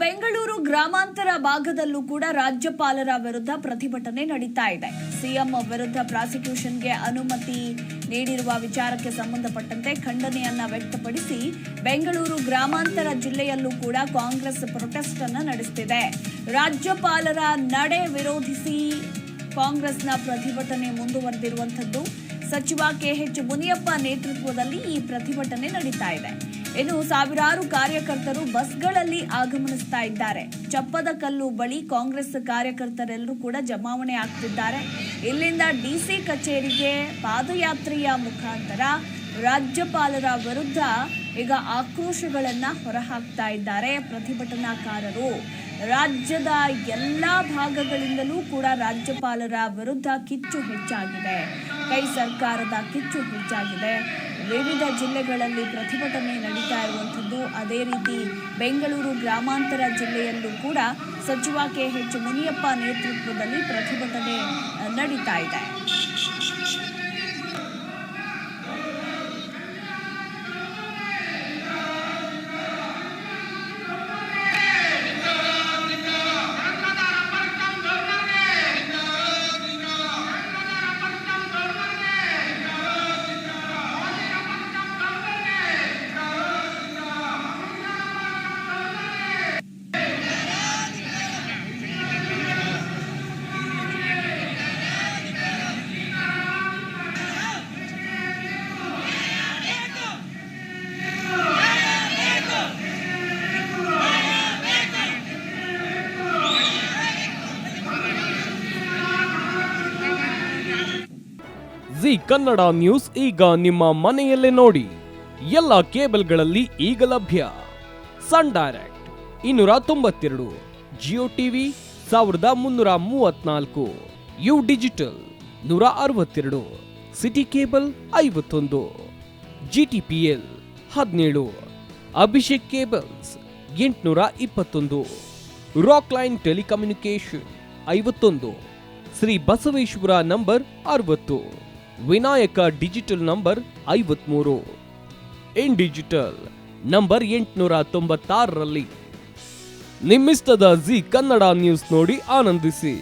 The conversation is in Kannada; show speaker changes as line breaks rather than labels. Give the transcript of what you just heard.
ಬೆಂಗಳೂರು ಗ್ರಾಮಾಂತರ ಭಾಗದಲ್ಲೂ ಕೂಡ ರಾಜ್ಯಪಾಲರ ವಿರುದ್ಧ ಪ್ರತಿಭಟನೆ ನಡೀತಾ ಇದೆ. ಸಿಎಂ ವಿರುದ್ಧ ಪ್ರಾಸಿಕ್ಯೂಷನ್ಗೆ ಅನುಮತಿ ನೀಡಿರುವ ವಿಚಾರಕ್ಕೆ ಸಂಬಂಧಪಟ್ಟಂತೆ ಖಂಡನೆಯನ್ನ ವ್ಯಕ್ತಪಡಿಸಿ ಬೆಂಗಳೂರು ಗ್ರಾಮಾಂತರ ಜಿಲ್ಲೆಯಲ್ಲೂ ಕೂಡ ಕಾಂಗ್ರೆಸ್ ಪ್ರೊಟೆಸ್ಟ್ ಅನ್ನು ನಡೆಸುತ್ತಿದೆ. ರಾಜ್ಯಪಾಲರ ನಡೆ ವಿರೋಧಿಸಿ ಕಾಂಗ್ರೆಸ್ನ ಪ್ರತಿಭಟನೆ ಮುಂದುವರೆದಿರುವಂತದ್ದು. ಸಚಿವ ಕೆಎಚ್ ಮುನಿಯಪ್ಪ ನೇತೃತ್ವದಲ್ಲಿ ಈ ಪ್ರತಿಭಟನೆ ನಡೀತಾ ಇದೆ. ಇನ್ನು ಸಾವಿರಾರು ಕಾರ್ಯಕರ್ತರು ಬಸ್ಗಳಲ್ಲಿ ಆಗಮನಿಸ್ತಾ ಇದ್ದಾರೆ. ಚಪ್ಪದಕಲ್ಲು ಬಳಿ ಕಾಂಗ್ರೆಸ್ ಕಾರ್ಯಕರ್ತರೆಲ್ಲರೂ ಕೂಡ ಜಮಾವಣೆ ಆಗ್ತಿದ್ದಾರೆ. ಇಲ್ಲಿಂದ ಡಿಸಿ ಕಚೇರಿಗೆ ಪಾದಯಾತ್ರೆಯ ಮುಖಾಂತರ ರಾಜ್ಯಪಾಲರ ವಿರುದ್ಧ ಈಗ ಆಕ್ರೋಶಗಳನ್ನ ಹೊರಹಾಕ್ತಾ ಇದ್ದಾರೆ ಪ್ರತಿಭಟನಾಕಾರರು. ರಾಜ್ಯದ ಎಲ್ಲಾ ಭಾಗಗಳಿಂದಲೂ ಕೂಡ ರಾಜ್ಯಪಾಲರ ವಿರುದ್ಧ ಕಿಚ್ಚು ಹೆಚ್ಚಾಗಿದೆ. ಕೈ ಸರ್ಕಾರದ ಕಿಚ್ಚು ಹೆಚ್ಚಾಗಿದೆ. ವಿವಿಧ ಜಿಲ್ಲೆಗಳಲ್ಲಿ ಪ್ರತಿಭಟನೆ ನಡೀತಾ ಇರುವಂಥದ್ದು. ಅದೇ ರೀತಿ ಬೆಂಗಳೂರು ಗ್ರಾಮಾಂತರ ಜಿಲ್ಲೆಯಲ್ಲೂ ಕೂಡ ಸಚಿವ ಕೆಎಚ್ ಮುನಿಯಪ್ಪ ನೇತೃತ್ವದಲ್ಲಿ ಪ್ರತಿಭಟನೆ ನಡೀತಾ ಇದೆ.
ಜಿ ಕನ್ನಡ ನ್ಯೂಸ್ ಈಗ ನಿಮ್ಮ ಮನೆಯಲ್ಲೇ ನೋಡಿ. ಎಲ್ಲ ಕೇಬಲ್ಗಳಲ್ಲಿ ಈಗ ಲಭ್ಯ. Sun Direct 292, Jio TV 1334, U digital 162, city cable 51, GTPL 17, Abhishek cables 821, rock line telecommunication 51, Shri Basaveshwara number 60, Vinayaka digital number 53, in digital number 896ರಲ್ಲಿ ನಿಮ್ಮಿಸ್ತದ ಜಿ ಕನ್ನಡ ನ್ಯೂಸ್ ನೋಡಿ ಆನಂದಿಸಿ.